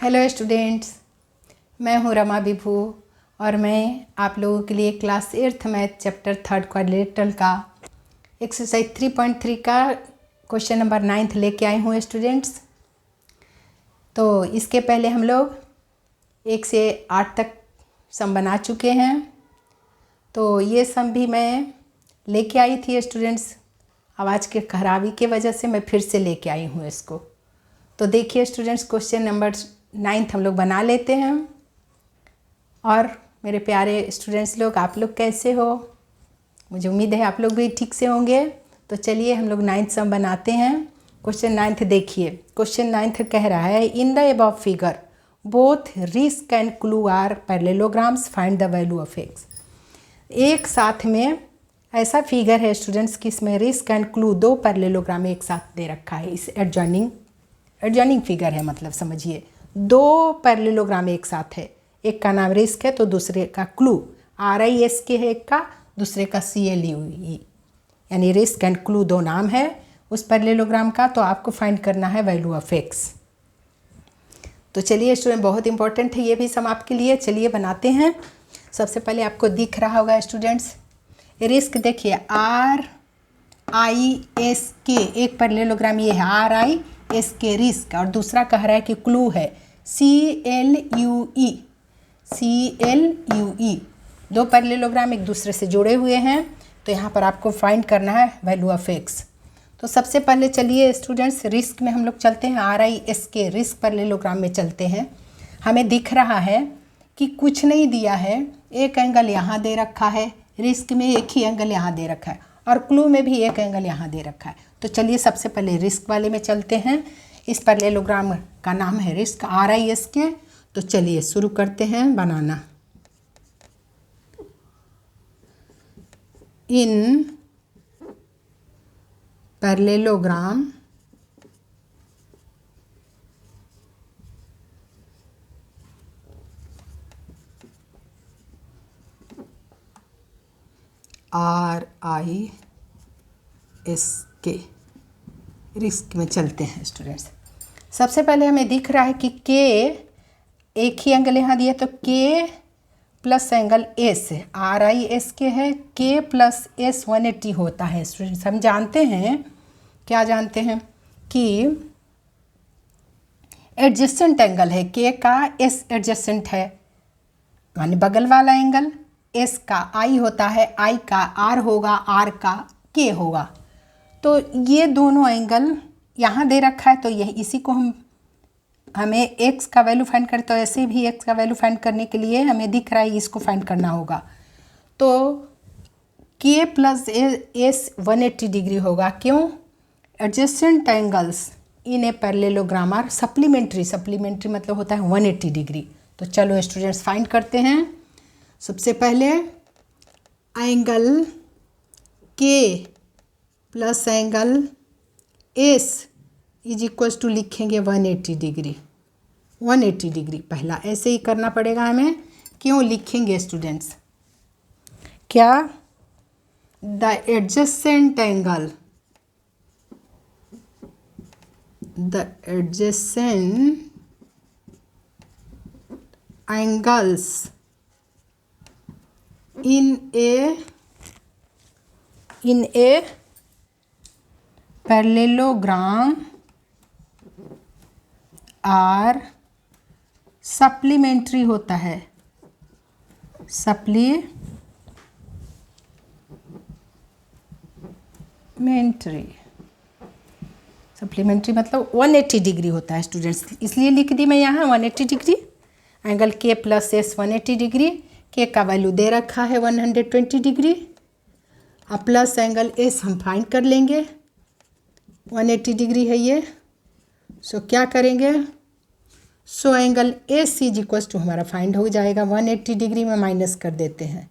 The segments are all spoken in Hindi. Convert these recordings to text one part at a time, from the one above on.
हेलो स्टूडेंट्स, मैं हूँ रमा विभू और मैं आप लोगों के लिए class 8th math chapter 3rd quadrilateral का एक्सरसाइज 3.3 का क्वेश्चन नंबर 9 लेके आई हूँ स्टूडेंट्स। तो इसके पहले हम लोग 1 से 8 तक सम बना चुके हैं। तो ये सम भी मैं लेके आई थी स्टूडेंट्स, आवाज़ के खराबी के वजह से मैं फिर से लेके आई हूँ इसको। तो देखिए स्टूडेंट्स, क्वेश्चन नंबर 9 हम लोग बना लेते हैं। और मेरे प्यारे स्टूडेंट्स लोग, आप लोग कैसे हो? मुझे उम्मीद है आप लोग भी ठीक से होंगे। तो चलिए हम लोग 9th सम बनाते हैं। क्वेश्चन 9 देखिए। क्वेश्चन 9 कह रहा है, in the above figure both RISK and CLUE are parallelograms, find the value of x. एक साथ में ऐसा फिगर है स्टूडेंट्स कि इसमें रिस्क एंड क्लू दो पैरेललोग्राम एक साथ दे रखा है। इस एडजॉइनिंग फिगर है, मतलब समझिए दो पैरेललोग्राम एक साथ है। एक का नाम रिस्क है तो दूसरे का क्लू RISK है, एक का, दूसरे का CLUE, यानी रिस्क एंड क्लू दो नाम है उस पैरेललोग्राम का। तो आपको फाइंड करना है वैल्यू ऑफ एक्स। तो चलिए स्टूडेंट, बहुत इंपॉर्टेंट है ये भी सम आपके लिए। चलिए बनाते हैं। सबसे पहले आपको दिख रहा होगा स्टूडेंट्स, रिस्क देखिए RISK, एक पैरेललोग्राम ये है RISK रिस्क, और दूसरा कह रहा है कि क्लू है CLUE। दो पैरेललोग्राम एक दूसरे से जुड़े हुए हैं। तो यहाँ पर आपको फाइंड करना है वैल्यू ऑफ एक्स। तो सबसे पहले चलिए स्टूडेंट्स, रिस्क में हम लोग चलते हैं, RISK रिस्क पैरेललोग्राम में चलते हैं। हमें दिख रहा है कि कुछ नहीं दिया है, एक एंगल यहाँ दे रखा है, रिस्क में एक ही एंगल यहाँ दे रखा है, और क्लू में भी एक एंगल यहाँ दे रखा है। तो चलिए सबसे पहले रिस्क वाले में चलते हैं। इस पैरेललोग्राम का नाम है रिस्क RISK। तो चलिए शुरू करते हैं बनाना। इन पैरेललोग्राम RISK रिस्क में चलते हैं स्टूडेंट्स। सबसे पहले हमें दिख रहा है कि K, एक ही एंगल यहाँ दिया तो K प्लस एंगल S है, RISK है, K प्लस S 180 होता है स्टूडेंट्स। हम जानते हैं, क्या जानते हैं कि एडजेसेंट एंगल है K का, S एडजेसेंट है यानी बगल वाला एंगल, S का I होता है, I का R होगा, R का K होगा। तो ये दोनों एंगल यहाँ दे रखा है, तो यही इसी को हमें x का वैल्यू फाइंड करें। तो ऐसे भी x का वैल्यू फाइंड करने के लिए हमें दिख रहा है इसको फाइंड करना होगा। तो K प्लस S 180 डिग्री होगा। क्यों? Adjacent angles in a parallelogram are supplementary मतलब होता है 180 डिग्री। तो चलो स्टूडेंट्स फाइंड करते हैं। सबसे पहले angle K plus angle S is equals to लिखेंगे 180 डिग्री। 180 डिग्री पहला ऐसे ही करना पड़ेगा हमें। क्यों लिखेंगे स्टूडेंट्स? क्या? The adjacent angles in a parallelogram are supplementary होता है। सप्लीमेंट्री मतलब 180 डिग्री होता है स्टूडेंट्स, इसलिए लिख दी मैं यहाँ 180 degree. Angle K plus S 180 degree, K का वैल्यू दे रखा है 120 डिग्री, और प्लस एंगल S हम फाइंड कर लेंगे, 180 डिग्री है ये। सो क्या करेंगे? So angle AC is equals to हमारा फाइंड हो जाएगा 180 डिग्री में माइनस कर देते हैं।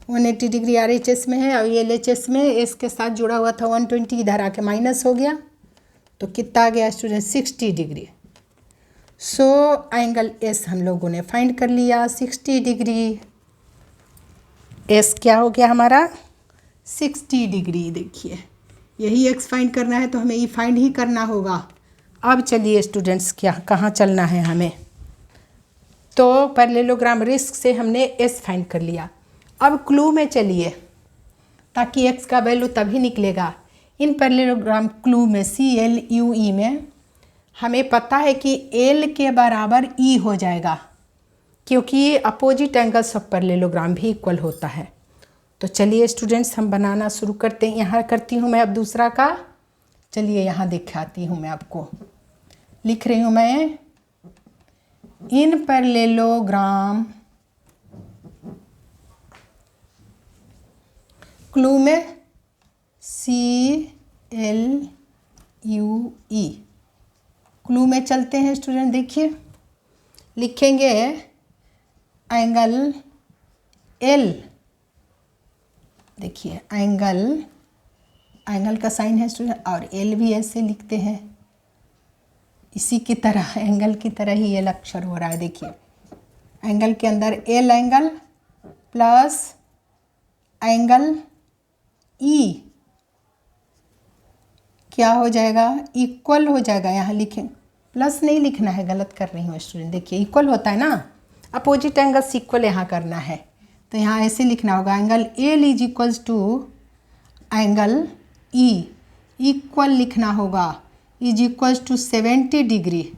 180 डिग्री RHS में है और ये LHS में S के साथ जुड़ा हुआ था 120, इधर आके माइनस हो गया। तो कितना आ गया student? 60 degree. So angle S हम लोगों ने फाइंड कर लिया 60 डिग्री। S क्या हो गया हमारा? 60 डिग्री। देखिए यही x फाइंड करना है तो हमें ई फाइंड ही करना होगा। अब चलिए स्टूडेंट्स, क्या कहाँ चलना है हमें? तो पैरेललोग्राम रिस्क से हमने एस फाइंड कर लिया। अब क्लू में चलिए, ताकि एक्स का वैल्यू तभी निकलेगा। इन पैरेललोग्राम क्लू में CLUE में हमें पता है कि L के बराबर E हो जाएगा, क्योंकि अपोजिट एंगल्स ऑफ पैरेललोग्राम भी इक्वल होता है। तो चलिए स्टूडेंट्स हम बनाना शुरू करते हैं। यहाँ करती हूँ मैं अब दूसरा का। चलिए यहाँ दिखाती हूँ मैं आपको। लिख रही हूँ मैं, इन पैरेललोग्राम क्लू में CLUE क्लू में चलते हैं स्टूडेंट। देखिए लिखेंगे एंगल L। देखिए एंगल का साइन है स्टूडेंट, और L भी ऐसे लिखते हैं, इसी की तरह एंगल की तरह ही L अक्षर हो रहा है। देखिए एंगल के अंदर L angle plus angle E क्या हो जाएगा, इक्वल हो जाएगा। यहाँ लिखें, प्लस नहीं लिखना है, गलत कर रही हूँ स्टूडेंट। देखिए इक्वल होता है ना, अपोजिट एंगल्स इक्वल यहाँ करना है, तो यहाँ ऐसे लिखना होगा, angle L is equals to angle E, equal लिखना होगा, इज इक्वल्स टू 70 डिग्री।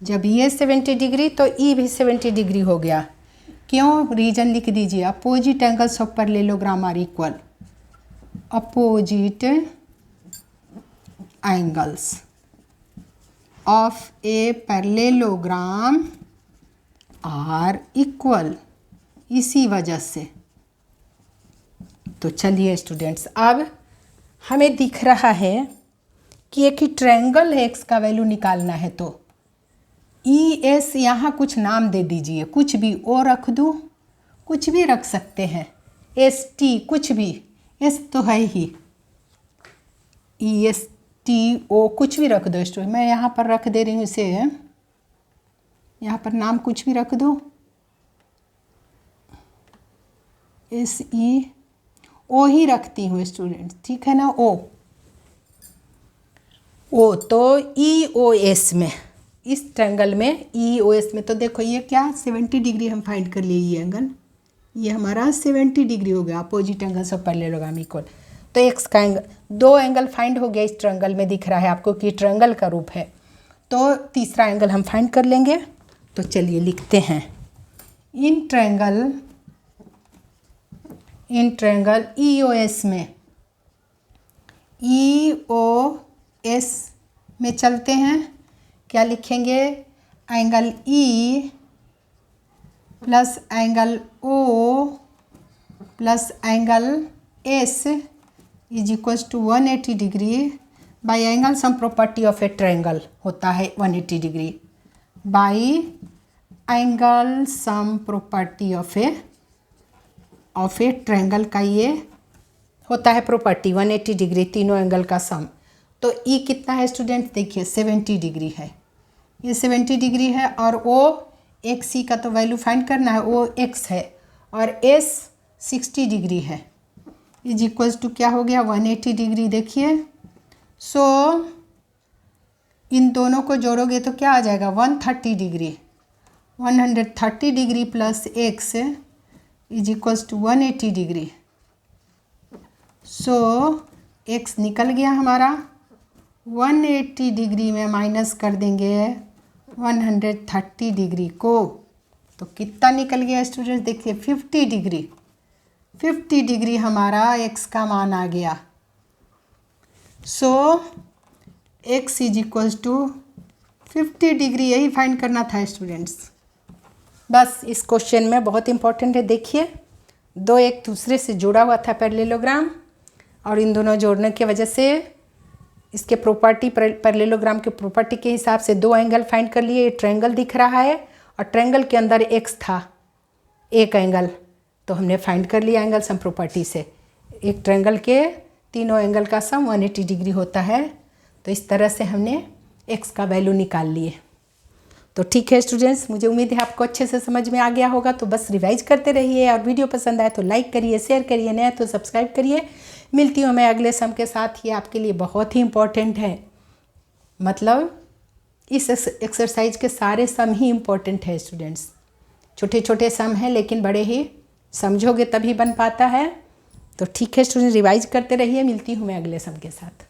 जब ये 70 डिग्री तो E भी 70 डिग्री हो गया। क्यों, रीजन लिख दीजिए, opposite angles of parallelogram are equal. Opposite angles of a parallelogram are equal, इसी वजह से। तो चलिए स्टूडेंट्स, अब हमें दिख रहा है कि एक ही ट्रायंगल है, एक्स का वैल्यू निकालना है। तो ES यहाँ कुछ नाम दे दीजिए, कुछ भी, ओ रख दूँ, कुछ भी रख सकते हैं, ST कुछ भी, S तो है ही, ESTO कुछ भी रख दो स्टूडेंट। मैं यहाँ पर रख दे रही हूँ इसे, यहाँ पर नाम कुछ भी रख दो, SEO ही रखती हूँ स्टूडेंट, ठीक है ना। ओ तो EOS में, इस ट्रायंगल में EOS में, तो देखो ये क्या 70 डिग्री हम फाइंड कर लिए। ये एंगल, ये हमारा 70 डिग्री हो गया, opposite angles of parallelogram equal. तो एक्स का एंगल, दो एंगल फाइंड हो गया इस ट्रायंगल में, दिख रहा है आपको कि ट्रायंगल का रूप है। तो तीसरा एंगल हम फाइंड कर लेंगे। तो चलिए लिखते हैं, इन ट्रायंगल EOS में, EOS में चलते हैं। क्या लिखेंगे, angle E plus angle O plus angle S is equals to 180 degree by angle sum property of a triangle होता है 180 degree by angle sum property of a triangle का ये होता है प्रॉपर्टी 180 डिग्री, तीनों एंगल का सम। तो E कितना है स्टूडेंट, देखिए 70 डिग्री है, ये 70 डिग्री है, और O XC का तो वैल्यू फाइंड करना है, वो X है, और S 60 डिग्री है, इज इक्वल्स टू क्या हो गया 180 डिग्री। देखिए सो इन दोनों को जोड़ोगे तो क्या आ जाएगा 130 degree, 130 degree plus X is equals to 180 degree. So X निकल गया हमारा, 180 डिग्री में माइनस कर देंगे 130 डिग्री को, तो कितना निकल गया स्टूडेंट, देखिए 50 डिग्री। 50 डिग्री हमारा X का मान आ गया। So X is equals to 50 degree, यही फाइंड करना था स्टूडेंट्स। बस इस क्वेश्चन में बहुत इंपॉर्टेंट है, देखिए दो एक दूसरे से जुड़ा हुआ था पैरेललोग्राम, और इन दोनों जोड़ने की वजह से इसके प्रॉपर्टी, पैरेललोग्राम के प्रॉपर्टी के हिसाब से दो एंगल फाइंड कर लिए। ट्रायंगल दिख रहा है और ट्रायंगल के अंदर X था एक एंगल, तो हमने फाइंड कर लिया एंगल सम प्रॉपर्टी से। एक ट्रायंगल के तीनों एंगल का सम 180 डिग्री होता है, तो इस तरह से हमने X का वैल्यू निकाल लिए। तो ठीक है स्टूडेंट्स, मुझे उम्मीद है आपको अच्छे से समझ में आ गया होगा। तो बस रिवाइज करते रहिए, और वीडियो पसंद आए तो लाइक करिए, शेयर करिए, नया तो सब्सक्राइब करिए। मिलती हूँ मैं अगले सम के साथ, ये आपके लिए बहुत ही इम्पोर्टेंट है, मतलब इस एक्सरसाइज के सारे सम ही इम्पोर्टेंट है स्टूडेंट्स। छोटे छोटे सम हैं लेकिन बड़े ही समझोगे तभी बन पाता है। तो ठीक है स्टूडेंट, रिवाइज करते रहिए। मिलती हूँ मैं अगले सम के साथ।